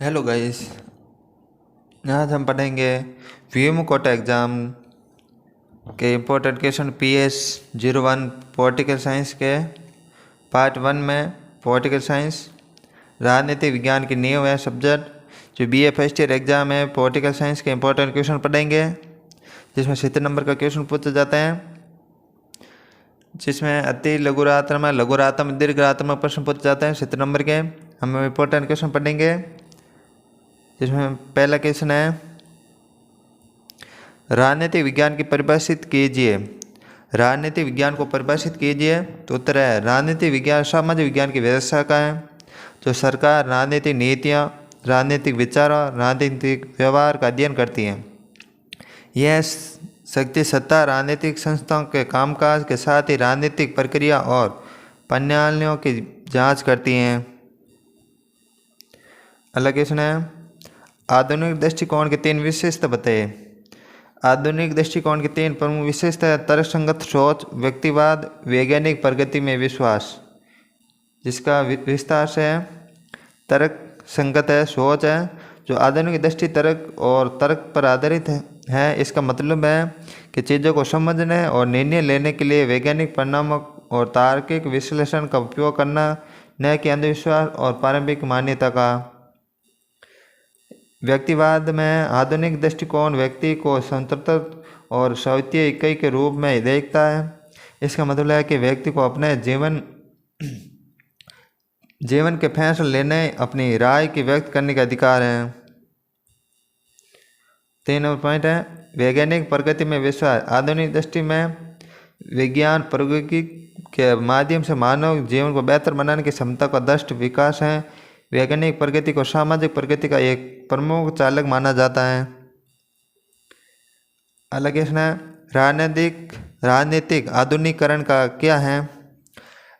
Hello guys. आज हम पढ़ेंगे वीएमओ कोटा एग्ज़ाम के important question PS01 political science के पार्ट 1 में पॉलिटिकल साइंस राजनीतिक विज्ञान की नींव है सब्जेक्ट। जो बीए फर्स्ट ईयर एग्ज़ाम है पॉलिटिकल साइंस के इम्पोर्टेंट क्वेश्चन पढ़ेंगे, जिसमें 70 नंबर का क्वेश्चन पूछे जाते हैं, जिसमें अति लघुरात्मक दीर्घात्मक प्रश्न पूछे जाते हैं 70 नंबर के। हम इम्पोर्टेंट क्वेश्चन पढ़ेंगे, जिसमें पहला क्वेश्चन है राजनीतिक विज्ञान की परिभाषित कीजिए। राजनीतिक विज्ञान को परिभाषित कीजिए। तो उत्तर है राजनीतिक विज्ञान सामाजिक विज्ञान की व्यवस्था का है, जो सरकार राजनीतिक नीतियाँ, राजनीतिक विचारों, राजनीतिक व्यवहार का अध्ययन करती हैं। यह शक्ति सत्ता राजनीतिक संस्थाओं के कामकाज के साथ ही राजनीतिक प्रक्रिया और प्रणालियों की जांच करती हैं। अगला क्वेश्चन है आधुनिक दृष्टिकोण के 3 विशेषता बताइए। आधुनिक दृष्टिकोण की 3 प्रमुख विशेषता है तर्कसंगत सोच, व्यक्तिवाद, वैज्ञानिक प्रगति में विश्वास। जिसका विस्तार से है तर्क संगत है, सोच है, जो आधुनिक दृष्टि तर्क और तर्क पर आधारित है। इसका मतलब है कि चीज़ों को समझने और निर्णय लेने के लिए वैज्ञानिक परिणामों और तार्किक विश्लेषण का उपयोग करना, न कि अंधविश्वास और पारंपरिक मान्यता का। व्यक्तिवाद में आधुनिक दृष्टिकोण व्यक्ति को स्वतंत्र और स्वायत्त इकाई के रूप में देखता है। इसका मतलब है कि व्यक्ति को अपने जीवन के फैसले लेने, अपनी राय की व्यक्त करने का अधिकार है। 3 नंबर पॉइंट है वैज्ञानिक प्रगति में विश्वास। आधुनिक दृष्टि में विज्ञान प्रौद्योगिकी के माध्यम से मानव जीवन को बेहतर बनाने की क्षमता का दृष्ट विकास है। वैज्ञानिक प्रगति को सामाजिक प्रगति का एक प्रमुख चालक माना जाता है। अगला क्वेश्चन है राजनीतिक आधुनिकीकरण का क्या है।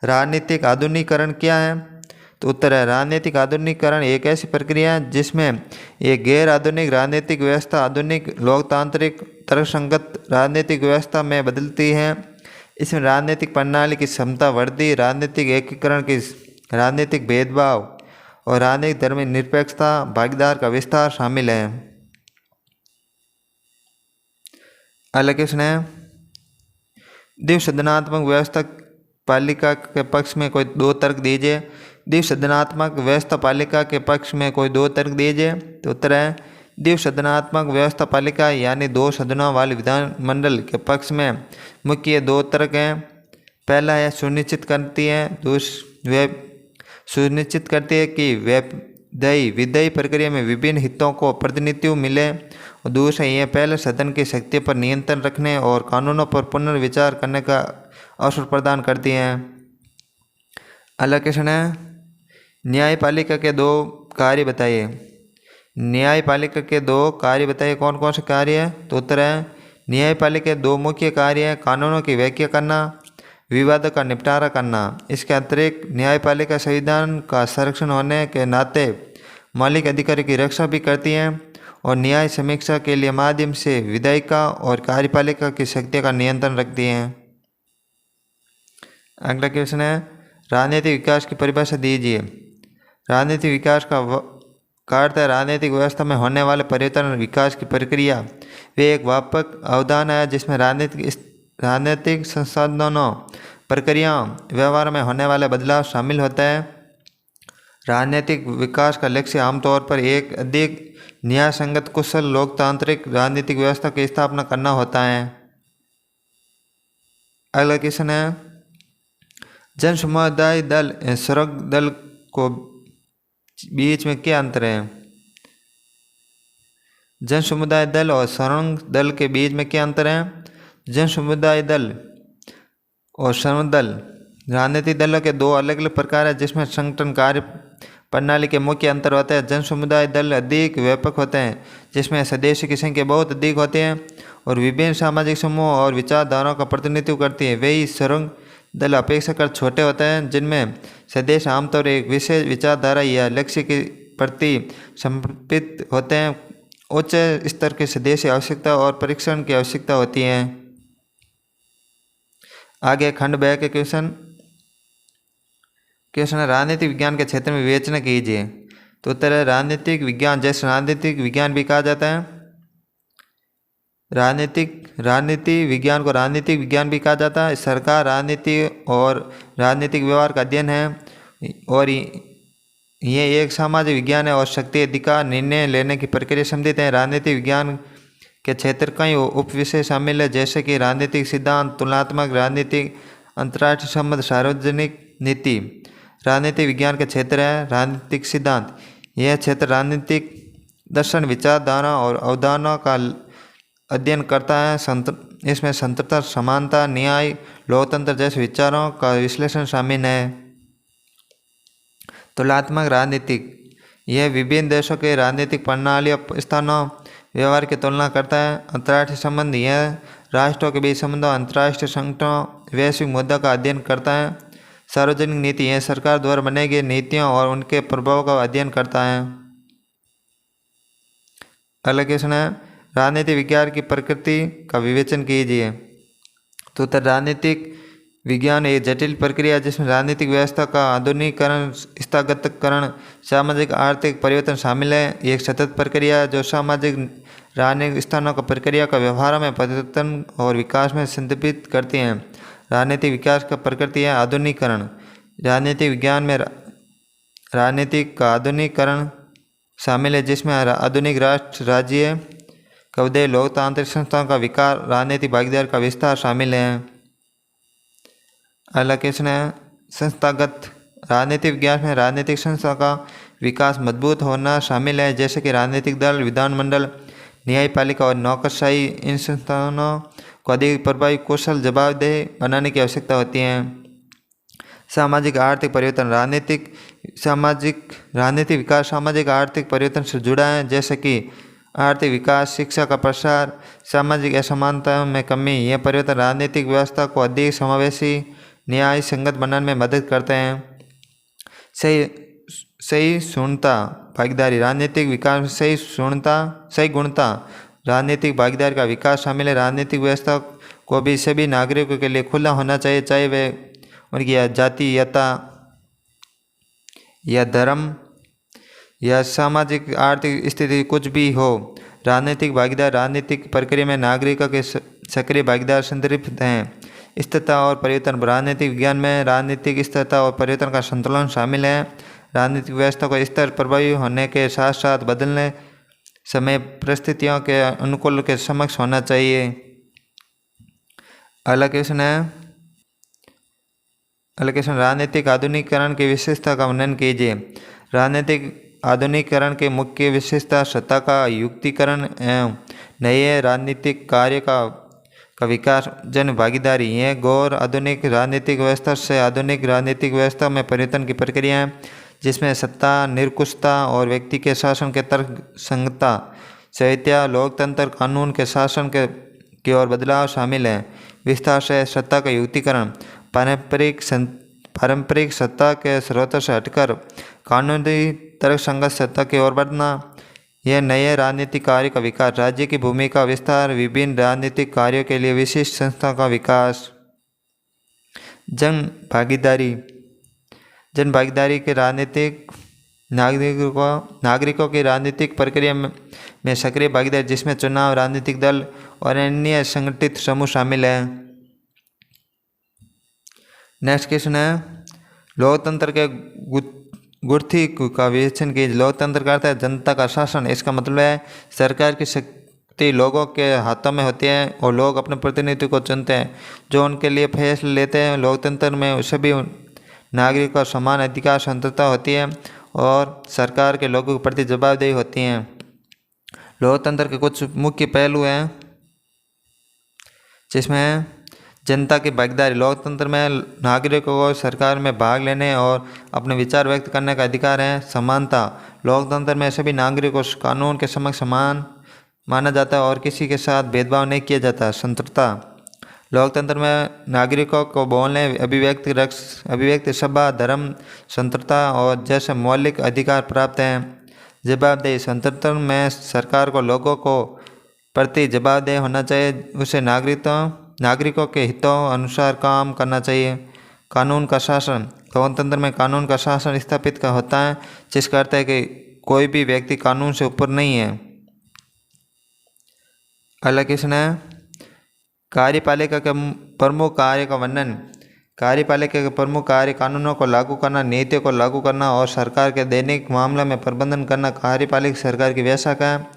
राजनीतिक आधुनिकीकरण क्या है? तो उत्तर है राजनीतिक आधुनिकीकरण एक ऐसी प्रक्रिया है जिसमें एक गैर आधुनिक राजनीतिक व्यवस्था आधुनिक लोकतांत्रिक तर्कसंगत राजनीतिक व्यवस्था में बदलती है। इसमें राजनीतिक प्रणाली की क्षमता वृद्धि, राजनीतिक एकीकरण की, राजनीतिक भेदभाव और राजनीतिक धर्मनिरपेक्षता, भागीदार का विस्तार शामिल है। अगला क्वेश्चन है द्विसदनात्मक व्यवस्था पालिका के पक्ष में कोई 2 तर्क दीजिए। द्विसदनात्मक व्यवस्था पालिका के पक्ष में कोई 2 तर्क दीजिए। तो उत्तर है द्विसदनात्मक व्यवस्था पालिका यानी 2 सदनों वाले विधानमंडल के पक्ष में मुख्य 2 तर्क हैं। पहला है सुनिश्चित करती है कि विधायी प्रक्रिया में विभिन्न हितों को प्रतिनिधित्व मिले, और दूसरा यह पहले सदन की शक्ति पर नियंत्रण रखने और कानूनों पर पुनर्विचार करने का अवसर प्रदान करती हैं। अगला क्वेश्चन है न्यायपालिका के 2 कार्य बताइए। न्यायपालिका के 2 कार्य बताइए, कौन कौन से कार्य है? तो उत्तर है न्यायपालिका के 2 मुख्य कार्य हैं कानूनों की व्याख्या करना, विवादों का निपटारा करना। इसके अतिरिक्त न्यायपालिका संविधान का संरक्षण होने के नाते मौलिक अधिकारों की रक्षा भी करती हैं और न्याय समीक्षा के लिए माध्यम से विधायिका और कार्यपालिका की शक्तियों का नियंत्रण रखती हैं। अगला क्वेश्चन है राजनीतिक विकास की परिभाषा दीजिए। राजनीतिक विकास का अर्थ है राजनीतिक व्यवस्था में होने वाले परिवर्तन विकास की प्रक्रिया। वे एक व्यापक अवधारणा है जिसमें राजनीतिक संसाधनों, प्रक्रियाओं, व्यवहार में होने वाले बदलाव शामिल होते हैं। राजनीतिक विकास का लक्ष्य आमतौर पर एक अधिक न्यायसंगत, कुशल, लोकतांत्रिक राजनीतिक व्यवस्था की स्थापना करना होता है। अगला क्वेश्चन है जन समुदाय दल सरंग दल को बीच में क्या अंतर है। जन समुदाय दल और सरंग दल के बीच में क्या अंतर है? जन समुदाय दल और सरंग दल राजनीतिक दलों के 2 अलग अलग प्रकार है, जिसमें संगठन कार्य प्रणाली के मुख्य अंतर होते हैं। जन समुदाय दल अधिक व्यापक होते हैं, जिसमें सदस्यों की संख्या बहुत अधिक होती है और विभिन्न सामाजिक समूह और विचारधाराओं का प्रतिनिधित्व करती है। वही सरंग दल अपेक्षाकृत छोटे होते हैं, जिनमें सदस्य आमतौर एक विशेष विचारधारा या लक्ष्य के प्रति समर्पित होते हैं। उच्च स्तर के सदस्य आवश्यकता और परीक्षण की आवश्यकता होती है। आगे खंड 2 के क्वेश्चन है राजनीतिक विज्ञान के क्षेत्र में विवेचना कीजिए। तो उत्तर है राजनीतिक विज्ञान। जैसे राजनीतिक विज्ञान भी कहा जाता है, राजनीति विज्ञान को राजनीतिक विज्ञान भी कहा जाता है। सरकार, राजनीति और राजनीतिक व्यवहार का अध्ययन है, और ये एक सामाजिक विज्ञान है और शक्ति, अधिकार, निर्णय लेने की प्रक्रिया संबंधित है। राजनीतिक विज्ञान के क्षेत्र कई उपविषय शामिल है, जैसे कि राजनीतिक सिद्धांत, तुलनात्मक राजनीतिक, अंतर्राष्ट्रीय संबंध, सार्वजनिक नीति। राजनीतिक विज्ञान के क्षेत्र है राजनीतिक सिद्धांत। यह क्षेत्र राजनीतिक दर्शन, विचारधारा और अवधारणा का अध्ययन करता है। इसमें स्वतंत्रता, समानता, न्याय, लोकतंत्र जैसे विचारों का विश्लेषण शामिल है। तुलनात्मक राजनीतिक, यह विभिन्न देशों के राजनीतिक प्रणालियों, स्थानों, व्यवहार की तुलना करता है। अंतर्राष्ट्रीय संबंध, यह राष्ट्रों के बीच संबंधों, अंतर्राष्ट्रीय संगठनों, वैश्विक मुद्दों का अध्ययन करता है। सार्वजनिक नीति, यह सरकार द्वारा बनाई गई नीतियों और उनके प्रभाव का अध्ययन करता है। अगला क्वेश्चन है राजनीतिक विज्ञान की प्रकृति का विवेचन कीजिए। तो उत्तर राजनीतिक विज्ञान एक जटिल प्रक्रिया जिसमें राजनीतिक व्यवस्था का आधुनिकीकरण, स्थगितकरण, सामाजिक आर्थिक परिवर्तन शामिल है। एक सतत प्रक्रिया जो सामाजिक राजनीतिक स्थानों का प्रक्रिया का व्यवहार में परिवर्तन और विकास में संदर्भित करती हैं। राजनीतिक विकास का प्रकृति है आधुनिकीकरण। राजनीतिक विज्ञान में राजनीतिक का आधुनिकीकरण शामिल है, जिसमें आधुनिक राष्ट्र, राज्य का उदय, लोकतांत्रिक संस्थाओं का विकास, राजनीतिक भागीदारी का विस्तार शामिल है। अगला क्वेश्चन है संस्थागत। राजनीतिक विज्ञान में राजनीतिक संस्था का विकास, मजबूत होना शामिल है, जैसे कि राजनीतिक दल, विधानमंडल, न्यायपालिका और नौकरशाही। इन संस्थानों को अधिक प्रभावी, कुशल, जवाबदेह बनाने की आवश्यकता होती है। सामाजिक आर्थिक परिवर्तन, राजनीतिक विकास सामाजिक आर्थिक परिवर्तन से जुड़ा है, जैसे कि आर्थिक विकास, शिक्षा का प्रसार, सामाजिक असमानता में कमी। यह परिवर्तन राजनीतिक व्यवस्था को अधिक समावेशी, न्याय संगत बनाने में मदद करते हैं। सही शुद्धता भागीदारी, राजनीतिक विकास में सही गुणता राजनीतिक भागीदारी का विकास शामिल है। राजनीतिक व्यवस्था को भी सभी नागरिकों के लिए खुला होना चाहिए, चाहे वे उनकी जातीयता या धर्म या सामाजिक आर्थिक स्थिति कुछ भी हो। राजनीतिक भागीदार राजनीतिक प्रक्रिया में नागरिकों के सक्रिय भागीदार संदर्भित हैं। स्थिरता और परिवर्तन, राजनीतिक विज्ञान में राजनीतिक स्थिरता और परिवर्तन का संतुलन शामिल है। राजनीतिक व्यवस्था को स्थिर, प्रभावी होने के साथ साथ बदलने समय परिस्थितियों के अनुकूल के समक्ष होना चाहिए। अगला क्वेश्चन राजनीतिक आधुनिकीकरण की विशेषता का वर्णन कीजिए। राजनीतिक आधुनिकीकरण के मुख्य विशेषता सत्ता का युक्तिकरण एवं नए राजनीतिक कार्य का विकास, जन भागीदारी। यह गौर आधुनिक राजनीतिक व्यवस्था से आधुनिक राजनीतिक व्यवस्था में परिवर्तन की प्रक्रिया है, जिसमें सत्ता, निरंकुशता और व्यक्ति के शासन के तर्क संगतता, स्वायत्तता, लोकतंत्र, कानून के शासन की ओर बदलाव शामिल है। विस्तार से सत्ता का युक्तिकरण, पारंपरिक सत्ता के स्रोतों से हटकर कानूनी तर्क संगत सत्ता की ओर बढ़ना। यह नए राजनीतिक कार्य का विकास, राज्य की भूमिका विस्तार, विभिन्न राजनीतिक कार्यों के लिए विशिष्ट संस्था का विकास। जन भागीदारी के राजनीतिक नागरिकों की राजनीतिक प्रक्रिया में सक्रिय भागीदारी, जिसमें चुनाव, राजनीतिक दल और अन्य संगठित समूह शामिल है। नेक्स्ट क्वेश्चन है लोकतंत्र के गुत्थी का विवेचन कीजिए। लोकतंत्र का अर्थ है जनता का शासन। इसका मतलब है सरकार की शक्ति लोगों के हाथों में होती है और लोग अपने प्रतिनिधि को चुनते हैं जो उनके लिए फैसले लेते हैं। लोकतंत्र में सभी नागरिकों को समान अधिकार, स्वतंत्रता होती है और सरकार के लोगों के प्रति जवाबदेही होती है। लोकतंत्र के कुछ मुख्य पहलू हैं, जिसमें जनता की भागीदारी। लोकतंत्र में नागरिकों को सरकार में भाग लेने और अपने विचार व्यक्त करने का अधिकार है। समानता, लोकतंत्र में सभी नागरिकों को कानून के समक्ष समान माना जाता है और किसी के साथ भेदभाव नहीं किया जाता। स्वतंत्रता, लोकतंत्र में नागरिकों को बोलने, अभिव्यक्ति, सभा, धर्म स्वतंत्रता और जैसे मौलिक अधिकार प्राप्त हैं। जवाबदेही, स्वतंत्र में सरकार को लोगों को प्रति जवाबदेह होना चाहिए, उसे नागरिकों के हितों अनुसार काम करना चाहिए। कानून का शासन, लोकतंत्र में कानून का शासन स्थापित का होता है, जिसका अर्थ है कि कोई भी व्यक्ति कानून से ऊपर नहीं है। अगला क्वेश्चन है, कार्यपालिका के प्रमुख कार्य का वर्णन। कार्यपालिका के प्रमुख कार्य कानूनों को लागू करना, नीतियों को लागू करना और सरकार के दैनिक मामलों में प्रबंधन करना। कार्यपालिका सरकार की वह शाखा है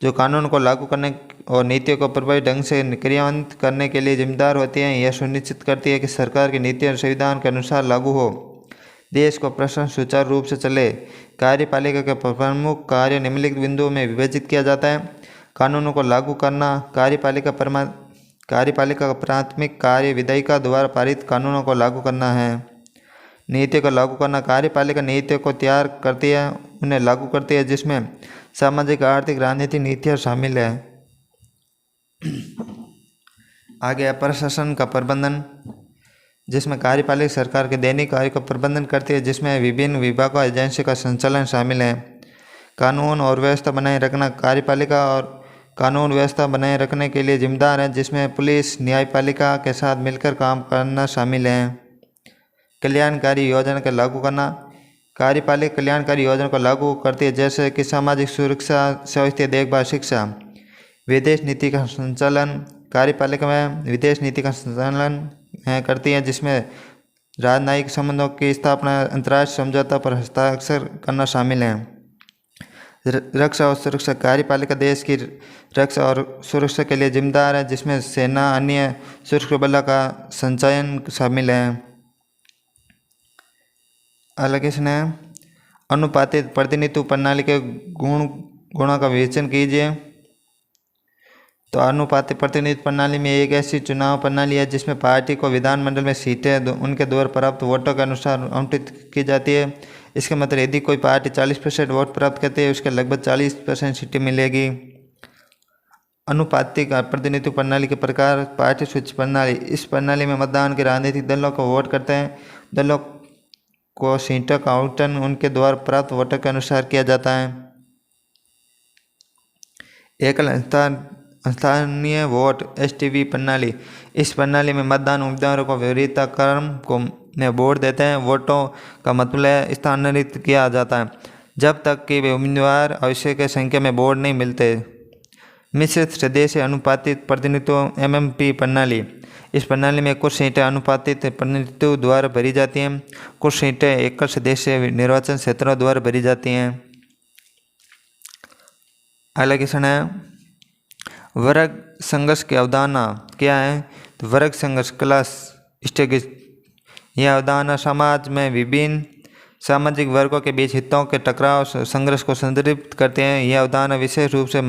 जो कानून को लागू करने और नीतियों को प्रभावी ढंग से क्रियान्वित करने के लिए जिम्मेदार होती है। यह सुनिश्चित करती है कि सरकार की नीति और संविधान के अनुसार लागू हो, देश को प्रशासन सुचारू रूप से चले। कार्यपालिका के प्रमुख कार्य निम्नलिखित बिंदुओं में विभाजित किया जाता है। कानूनों को लागू करना। कार्यपालिका का प्राथमिक कार्य विधायिका द्वारा पारित कानूनों को लागू करना है। नीतियों को लागू करना। कार्यपालिका नीतियों को तैयार करती है, उन्हें लागू करती है, जिसमें सामाजिक, आर्थिक, राजनीतिक नीतियाँ शामिल है। आगे है प्रशासन का प्रबंधन, जिसमें कार्यपालिका सरकार के दैनिक कार्य का प्रबंधन करती है, जिसमें विभिन्न विभागों, एजेंसियों का संचालन शामिल है। कानून और व्यवस्था बनाए रखना। कार्यपालिका और कानून व्यवस्था बनाए रखने के लिए जिम्मेदार है, जिसमें पुलिस, न्यायपालिका के साथ मिलकर काम करना शामिल है। कल्याणकारी योजना का लागू करना। कार्यपालिका कल्याणकारी योजना को लागू करती है, जैसे कि सामाजिक सुरक्षा, स्वास्थ्य देखभाल, शिक्षा। विदेश नीति का संचालन। कार्यपालिका में विदेश नीति का संचालन करती है, जिसमें राजनयिक संबंधों की स्थापना, अंतर्राष्ट्रीय समझौता पर हस्ताक्षर करना शामिल है। रक्षा और सुरक्षा। कार्यपालिका देश की रक्षा और सुरक्षा के लिए जिम्मेदार है, जिसमें सेना, अन्य सुरक्षा बलों का संचयन शामिल है। अगला क्वेश्चन है, अनुपातिक प्रतिनिधित्व प्रणाली के गुणों का विवेचन कीजिए। तो अनुपातिक प्रतिनिधित्व प्रणाली में एक ऐसी चुनाव प्रणाली है जिसमें पार्टी को विधानमंडल में सीटें उनके द्वारा प्राप्त वोटों के अनुसार आवंटित की जाती है। इसका मतलब यदि कोई पार्टी 40% वोट प्राप्त करती है, उसके लगभग 40% सीटें मिलेगी। अनुपातिक प्रतिनिधित्व प्रणाली के प्रकार। पार्टी सूची प्रणाली। इस प्रणाली में मतदान के राजनीतिक दलों को वोट करते हैं। दलों को सीटों का आवंटन उनके द्वारा प्राप्त वोटों के अनुसार किया जाता है। एकल स्थानीय वोट STV प्रणाली। इस प्रणाली में मतदान उम्मीदवारों को वरीयता क्रम को में वोट देते हैं। वोटों का मतलब स्थानांतरित किया जाता है जब तक कि वे उम्मीदवार आवश्यक संख्या में वोट नहीं मिलते। मिश्रित सदस्य अनुपातिक प्रतिनिधित्व MMP प्रणाली। इस प्रणाली में कुछ सीटें अनुपातिक प्रतिनिधित्व द्वारा भरी जाती हैं, कुछ सीटें एकल सदस्य निर्वाचन क्षेत्रों द्वारा भरी जाती हैं। अगला क्वेश्चन है, वर्ग संघर्ष की अवधारणा क्या है। तो वर्ग संघर्ष, क्लास स्ट्रगल, यह अवधारणा समाज में विभिन्न सामाजिक वर्गों के बीच हितों के टकराव, संघर्ष को संदर्भित करते हैं। यह अवधारणा विशेष रूप से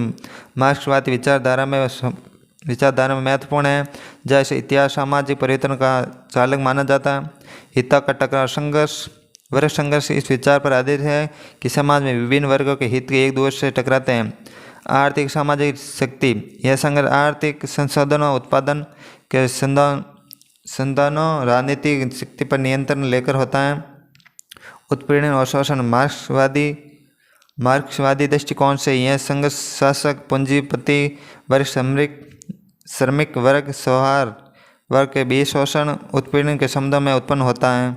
मार्क्सवादी विचारधारा में महत्वपूर्ण है, जैसे इतिहास सामाजिक परिवर्तन का चालक माना जाता है। हितों का टकराव, संघर्ष। वर्ग संघर्ष इस विचार पर आधारित है कि समाज में विभिन्न वर्गों के हित एक दूसरे से टकराते हैं। आर्थिक सामाजिक शक्ति, यह संघर्ष आर्थिक संसाधनों, उत्पादन के संसाधनों, राजनीतिक शक्ति पर नियंत्रण लेकर होता है। उत्पीड़न और शोषण, मार्क्सवादी दृष्टिकोण से यह संघर्ष शासक, पूंजीपति वर्ग, श्रमिक वर्ग, सौहार्द वर्ग के बीच शोषण, उत्पीड़न के शब्दों में उत्पन्न होता है।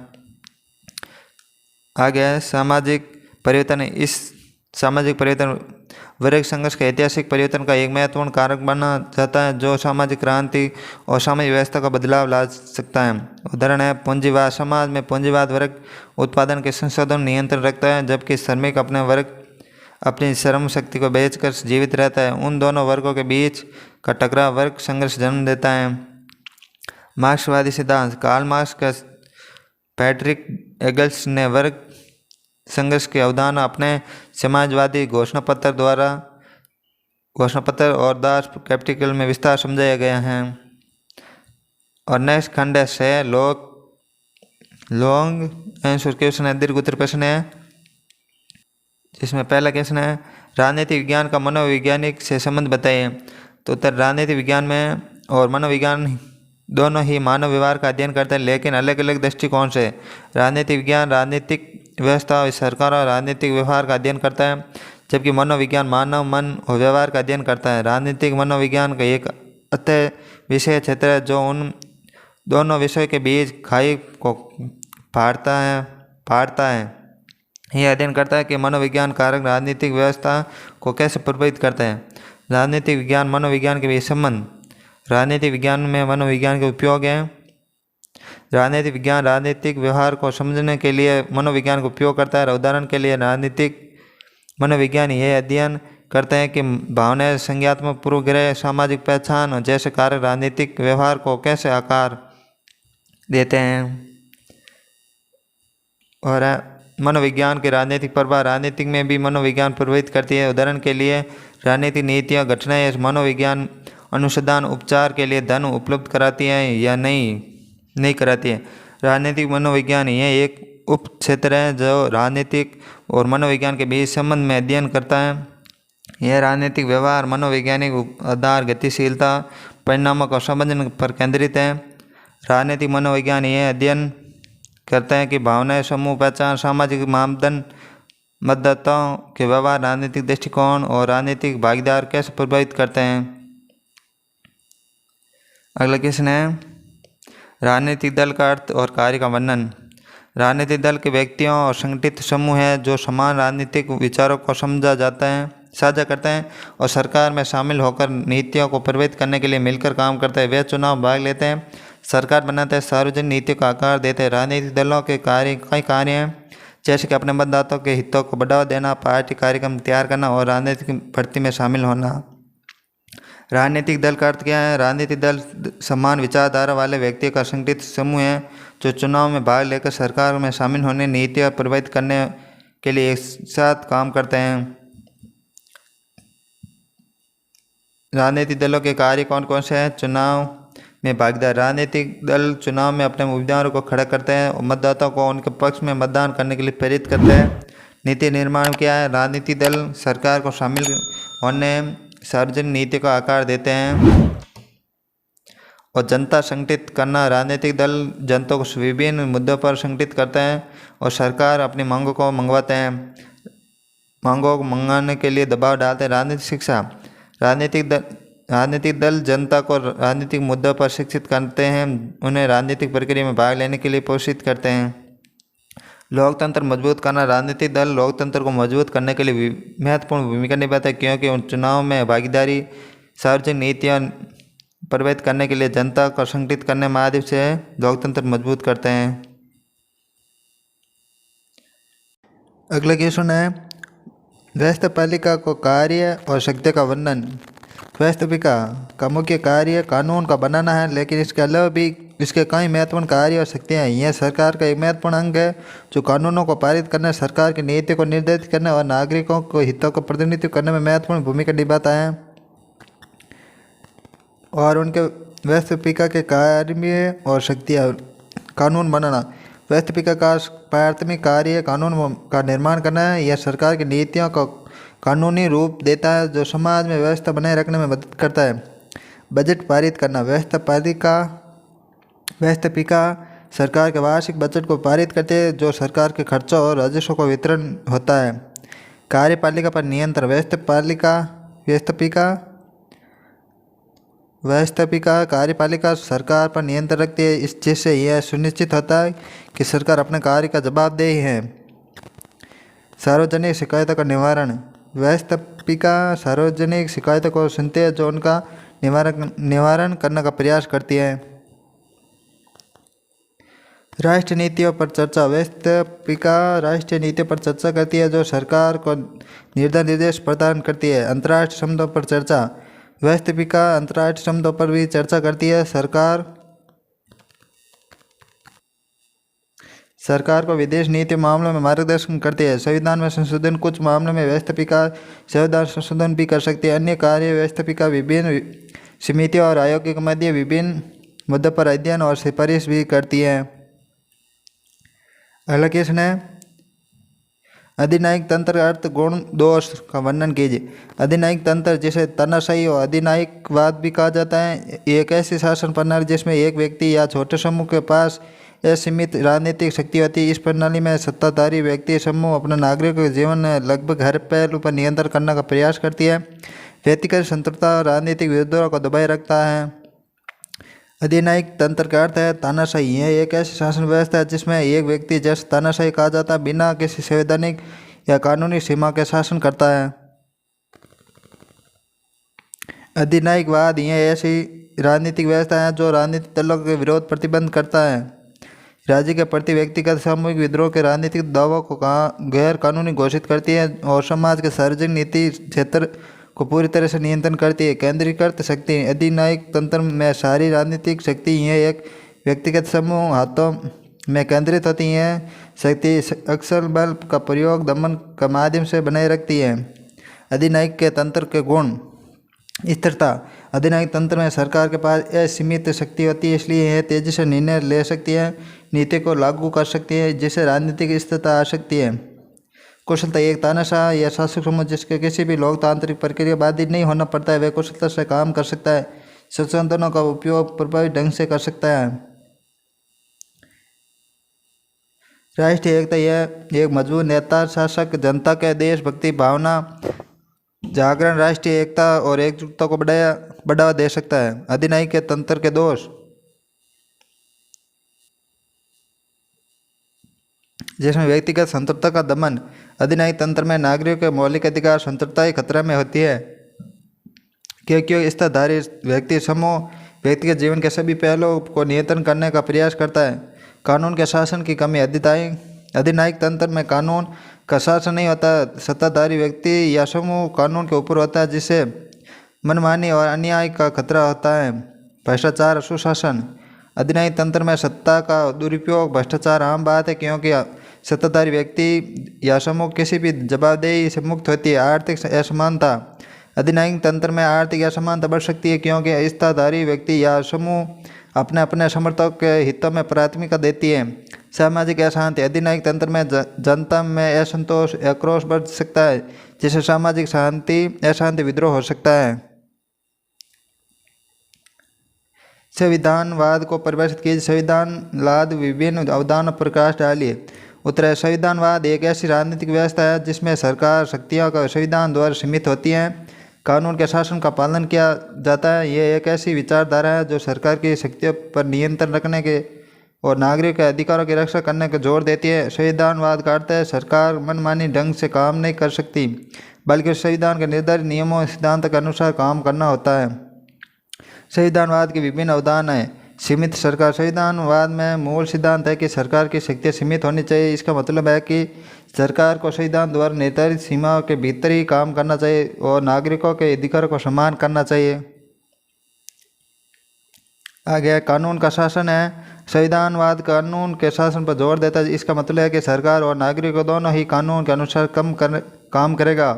आगे है सामाजिक परिवर्तन। इस सामाजिक परिवर्तन वर्ग संघर्ष के ऐतिहासिक परिवर्तन का एक महत्वपूर्ण कारक बना जाता है, जो सामाजिक क्रांति और सामाजिक व्यवस्था का बदलाव ला सकता है। उदाहरण है पूंजीवाद। समाज में पूंजीवाद वर्ग उत्पादन के संसाधन नियंत्रण रखता है, जबकि श्रमिक अपनी श्रम शक्ति को बेचकर जीवित रहता है। उन दोनों वर्गों के बीच का टकराव वर्ग संघर्ष जन्म देता है। मार्क्सवादी सिद्धांत। कार्ल मार्क्स का फ्रेडरिक एंगल्स ने वर्ग संघर्ष की अवधारणा अपने समाजवादी घोषणा पत्र और दास कैपिटल में विस्तार समझाया गया है। और नेक्स्ट खंड है लॉन्ग आंसर क्वेश्चन है, दीर्घ उत्तर प्रश्न है, जिसमें पहला क्वेश्चन है, राजनीतिक विज्ञान का मनोवैज्ञानिक से संबंध बताइए। तो उत्तर, राजनीतिक विज्ञान में और मनोविज्ञान दोनों ही मानव व्यवहार का अध्ययन करते हैं, लेकिन अलग अलग दृष्टिकोण से। राजनीतिक विज्ञान राजनीतिक व्यवस्था, सरकार और राजनीतिक व्यवहार का अध्ययन करता है, जबकि मनोविज्ञान मानव मन और व्यवहार का अध्ययन करता है। राजनीतिक मनोविज्ञान का एक अतः विषय क्षेत्र है जो उन दोनों विषयों के बीच खाई को फाड़ता है। यह अध्ययन करता है कि मनोविज्ञान कारक राजनीतिक व्यवस्था को कैसे प्रभावित करते हैं। राजनीतिक विज्ञान मनोविज्ञान के बीच संबंध। राजनीतिक विज्ञान में मनोविज्ञान के उपयोग हैं। राजनीतिक विज्ञान राजनीतिक व्यवहार को समझने के लिए मनोविज्ञान का उपयोग करता है। उदाहरण के लिए राजनीतिक मनोविज्ञान यह अध्ययन करते हैं कि भावनाएं, संज्ञात्मक पूर्वग्रह, सामाजिक पहचान जैसे कारक राजनीतिक व्यवहार को कैसे आकार देते हैं। और मनोविज्ञान के राजनीतिक प्रभाव। राजनीतिक में भी मनोविज्ञान प्रभावित करती है। उदाहरण के लिए राजनीतिक नीतियाँ, घटनाएं मनोविज्ञान अनुसंधान उपचार के लिए धन उपलब्ध कराती हैं या नहीं कराती है। राजनीतिक मनोविज्ञान यह एक उप क्षेत्र है जो राजनीतिक और मनोविज्ञान के बीच संबंध में अध्ययन करता है। यह राजनीतिक व्यवहार, मनोवैज्ञानिक आधार, गतिशीलता, परिणामों का समझने पर केंद्रित है। राजनीतिक मनोविज्ञान यह अध्ययन करते हैं कि भावनाएं, समूह पहचान, सामाजिक मापदंड, मतदाताओं के व्यवहार, राजनीतिक दृष्टिकोण और राजनीतिक भागीदार कैसे प्रभावित करते हैं। अगला क्वेश्चन है राजनीतिक दल का अर्थ और कार्य का वर्णन। राजनीतिक दल के व्यक्तियों और संगठित समूह हैं जो समान राजनीतिक विचारों को साझा करते हैं और सरकार में शामिल होकर नीतियों को प्रभावित करने के लिए मिलकर काम करते हैं। वे चुनाव भाग लेते हैं, सरकार बनाते हैं, सार्वजनिक नीतियों का आकार देते हैं। राजनीतिक दलों के कई कार्य हैं जैसे कि अपने मतदाताओं के हितों को बढ़ावा देना, पार्टी कार्यक्रम तैयार करना और राजनीतिक भर्ती में शामिल होना। राजनीतिक दल का अर्थ क्या है? राजनीतिक दल समान विचारधारा वाले व्यक्तियों का संगठित समूह है जो चुनाव में भाग लेकर सरकार में शामिल होने, नीतियाँ प्रभावित करने के लिए एक साथ काम करते हैं। राजनीतिक दलों के कार्य कौन कौन से हैं? चुनाव में भागीदार। राजनीतिक दल चुनाव में अपने उम्मीदवारों को खड़ा करते हैं और मतदाताओं को उनके पक्ष में मतदान करने के लिए प्रेरित करते हैं। नीति निर्माण क्या है? राजनीतिक दल सरकार को शामिल होने, सार्वजनिक नीति का आकार देते हैं और जनता संगठित करना। राजनीतिक दल जनता को विभिन्न मुद्दों पर संगठित करते हैं और सरकार अपनी मांगों को मंगाने के लिए दबाव डालते हैं। राजनीतिक शिक्षा। राजनीतिक दल जनता को राजनीतिक मुद्दों पर शिक्षित करते हैं, उन्हें राजनीतिक प्रक्रिया में भाग लेने के लिए प्रोत्साहित करते हैं। लोकतंत्र मजबूत करना। राजनीतिक दल लोकतंत्र को मजबूत करने के लिए महत्वपूर्ण भूमिका निभाते हैं क्योंकि उन चुनाव में भागीदारी, सार्वजनिक नीतियाँ प्रभावित करने के लिए जनता को संगठित करने के माध्यम से लोकतंत्र मजबूत करते हैं। अगला क्वेश्चन है व्यवस्थापालिका को कार्य और शक्ति का वर्णन। व्यवस्थापिका का मुख्य कार्य कानून का बनाना है, लेकिन इसके अलावा भी इसके कई महत्वपूर्ण कार्य और शक्तियाँ हैं। यह सरकार का एक महत्वपूर्ण अंग है जो कानूनों को पारित करने, सरकार की नीति को निर्धारित करने और नागरिकों को हितों का प्रतिनिधित्व करने में महत्वपूर्ण भूमिका निभाता है। और उनके व्यवस्थापिका के कार्य और शक्तियाँ। कानून बनाना। व्यवस्थापिका का प्राथमिक कार्य कानून का निर्माण करना है। यह सरकार की नीतियों को कानूनी रूप देता है जो समाज में व्यवस्था बनाए रखने में मदद करता है। बजट पारित करना। व्यवस्थापिका सरकार के वार्षिक बजट को पारित करते हैं जो सरकार के खर्चों और राजस्व को वितरण होता है। कार्यपालिका पर नियंत्रण। व्यवस्थापिका कार्यपालिका सरकार पर नियंत्रण रखती है, इस जिससे यह सुनिश्चित होता है कि सरकार अपने कार्य का जवाबदेह है। सार्वजनिक शिकायतों का निवारण। व्यवस्थापिका सार्वजनिक शिकायतों को सुनते हैं जो उनका निवारण करने का प्रयास करती है। राष्ट्रीय नीतियों पर चर्चा। व्यवस्थापिका राष्ट्रीय नीतियों पर चर्चा करती है जो सरकार को निर्देश प्रदान करती है। अंतर्राष्ट्रीय संबंधों पर चर्चा। व्यवस्थापिका अंतर्राष्ट्रीय संबंधों पर भी चर्चा करती है। सरकार को विदेश नीति मामलों में मार्गदर्शन करती है। संविधान में संशोधन। कुछ मामलों में व्यवस्थापिका संविधान संशोधन भी कर सकती है। अन्य कार्य व्यवस्थापिका विभिन्न समितियों और आयोगों के मध्य विभिन्न मुद्दों पर अध्ययन और सिफारिश भी करती है। अगला क्वेश्चन है अधिनायक तंत्र अर्थ गुण दोष का वर्णन कीजिए। अधिनायक तंत्र जिसे तानाशाही और अधिनायकवाद भी कहा जाता है, एक ऐसी शासन प्रणाली जिसमें एक व्यक्ति या छोटे समूह के पास असीमित राजनीतिक शक्ति होती है। इस प्रणाली में सत्ताधारी व्यक्ति समूह अपने नागरिकों के जीवन में लगभग हर पहलू पर नियंत्रण करने का प्रयास करती है। व्यक्तिगत स्वतंत्रता और राजनीतिक विरोधों को दबाए रखता है। अधिनायक तंत्र का अर्थ है तानाशाही। यह एक ऐसी शासन व्यवस्था है जिसमें एक व्यक्ति, जैसे तानाशाही कहा जाता है, बिना किसी संवैधानिक या कानूनी सीमा के शासन करता है। अधिनायकवाद यह ऐसी राजनीतिक व्यवस्था है जो राजनीतिक दलों के विरोध प्रतिबंध करता है, राज्य के प्रति व्यक्तिगत सामूहिक विद्रोह के राजनीतिक दावों को गैर कानूनी घोषित करती है और समाज के सार्वजनिक नीति क्षेत्र को पूरी तरह से नियंत्रण करती है। केंद्रीकृत शक्ति। अधिनायक तंत्र में सारी राजनीतिक शक्ति यह एक व्यक्तिगत समूह हाथों में केंद्रित होती है। शक्ति अक्सर बल का प्रयोग दमन का माध्यम से बनाए रखती है। अधिनायक के तंत्र के गुण। स्थिरता। अधिनायक तंत्र में सरकार के पास असीमित शक्ति होती है, इसलिए यह तेजी से निर्णय ले सकती है, नीति को लागू कर सकती है, जिससे राजनीतिक स्थिरता आ सकती है। कुशलता। एक तानाशाह या शासक समूह जिसके किसी भी लोकतांत्रिक प्रक्रिया बाधित नहीं होना पड़ता है, वह कुशलता से काम कर सकता है, संसाधनों का उपयोग प्रभावी ढंग से कर सकता है। राष्ट्रीय एकता। यह एक मजबूत नेता, शासक, जनता के देशभक्ति भावना जागरण, राष्ट्रीय एकता और एकजुटता को बढ़ावा दे सकता है। अधिनायक के तंत्र के दोष। जिसमें व्यक्तिगत स्वतंत्रता का दमन। अधिनायक तंत्र में नागरिकों के मौलिक अधिकार स्वतंत्रता ही खतरा में होती है, क्योंकि इस्ताधारी व्यक्ति समूह व्यक्तिगत जीवन के सभी पहलुओं को नियंत्रण करने का प्रयास करता है। कानून के शासन की कमी। अधिनायक तंत्र में कानून का शासन नहीं होता, सत्ताधारी व्यक्ति या समूह कानून के ऊपर होता है, जिससे मनमानी और अन्याय का खतरा होता है। भ्रष्टाचार, सुशासन। अधिनायक तंत्र में सत्ता का दुरुपयोग, भ्रष्टाचार आम बात है, क्योंकि सत्ताधारी व्यक्ति या समूह किसी भी जवाबदेही से मुक्त होती है। आर्थिक असमानता। अधिनायक तंत्र में आर्थिक असमानता बढ़ सकती है, क्योंकि इस्ताधारी व्यक्ति या समूह अपने अपने समर्थकों के हितों में प्राथमिकता देती है। सामाजिक अशांति। अधिनायक तंत्र में जनता में असंतोष, आक्रोश बढ़ सकता है, जिससे सामाजिक अशांति विद्रोह हो सकता है। संविधानवाद को परिभाषित कीजिए। संविधानवाद विभिन्न अवधारणाओं पर प्रकाश डालिए। उत्तर। संविधानवाद एक ऐसी राजनीतिक व्यवस्था है जिसमें सरकार शक्तियों का संविधान द्वारा सीमित होती हैं, कानून के शासन का पालन किया जाता है। यह एक ऐसी विचारधारा है जो सरकार की शक्तियों पर नियंत्रण रखने के और नागरिक के अधिकारों की रक्षा करने पर जोर देती है। संविधानवाद का अर्थ है सरकार मनमानी ढंग से काम नहीं कर सकती, बल्कि संविधान के निर्धारित नियमों और सिद्धांतों के अनुसार काम करना होता है। संविधानवाद की विभिन्न अवधारणाएं। सीमित सरकार। संविधानवाद में मूल सिद्धांत है कि सरकार की शक्तियाँ सीमित होनी चाहिए। इसका मतलब है कि सरकार को संविधान द्वारा निर्धारित सीमाओं के भीतर ही काम करना चाहिए और नागरिकों के अधिकारों को सम्मान करना चाहिए। आगे कानून का शासन है। संविधानवाद कानून के शासन पर जोर देता है। इसका मतलब है कि सरकार और नागरिकों दोनों ही कानून के अनुसार काम करेगा।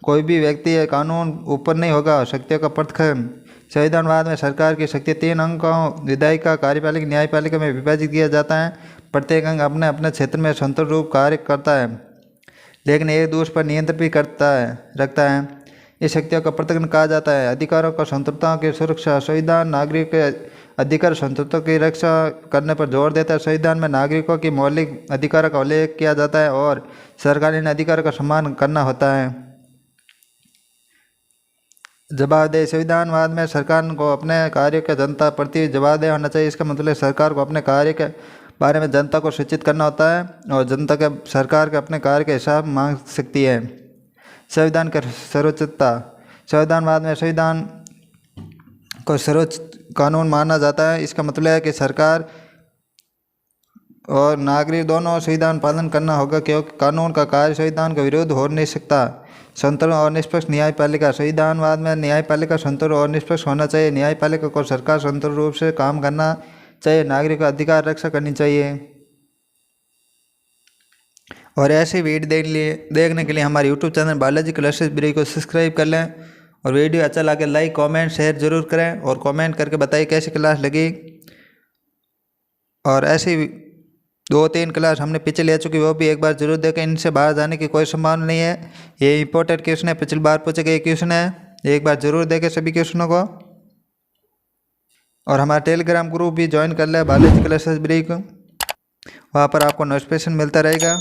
कोई भी व्यक्ति या कानून ऊपर नहीं होगा। शक्तियों का पृथक्करण। संविधानवाद में सरकार की शक्ति 3 अंगों विधायिका, कार्यपालिका, न्यायपालिका में विभाजित किया जाता है। प्रत्येक अंग अपने अपने क्षेत्र में स्वतंत्र रूप कार्य करता है, लेकिन एक दूसरे पर नियंत्रण भी रखता है। इस शक्तियों का पृथक्करण कहा जाता है। अधिकारों को स्वतंत्रता की सुरक्षा। संविधान नागरिक के अधिकार स्वतंत्रता की रक्षा करने पर जोर देता है। संविधान में नागरिकों की मौलिक अधिकारों का उल्लेख किया जाता है और सरकार इन अधिकारों का सम्मान करना होता है। जवाबदेही। संविधानवाद में सरकार को अपने कार्य के जनता प्रति जवाबदेह होना चाहिए। इसका मतलब सरकार को अपने कार्य के बारे में जनता को सूचित करना होता है और जनता के सरकार के अपने कार्य के हिसाब मांग सकती है। संविधान की सर्वोच्चता। संविधानवाद में संविधान को सर्वोच्च कानून माना जाता है। इसका मतलब है कि सरकार और नागरिक दोनों संविधान पालन करना होगा, क्योंकि कानून का कार्य संविधान के विरुद्ध हो नहीं सकता। स्वतंत्र और निष्पक्ष न्यायपालिका। संविधानवाद में न्यायपालिका स्वतंत्र और निष्पक्ष होना चाहिए। न्यायपालिका को सरकार स्वतंत्र रूप से काम करना चाहिए, नागरिक का अधिकार रक्षा करनी चाहिए। और ऐसी वीडियो देखने के लिए हमारे यूट्यूब चैनल बालाजी क्लासेस ब्री को सब्सक्राइब कर लें और वीडियो अच्छा लगे लाइक कमेंट शेयर जरूर करें और कमेंट करके बताइए कैसी क्लास लगी। और ऐसी 2-3 क्लास हमने पीछे ले चुकी, वो भी एक बार जरूर देखें। इनसे बाहर जाने की कोई संभावना नहीं है। ये इंपॉर्टेंट क्वेश्चन है, पिछली बार पूछे गए क्वेश्चन है, एक बार जरूर देखें सभी क्वेश्चनों को। और हमारा टेलीग्राम ग्रुप भी ज्वाइन कर ले बालाजी क्लासेस ब्री को, वहाँ पर आपको नोटिफिकेशन मिलता रहेगा।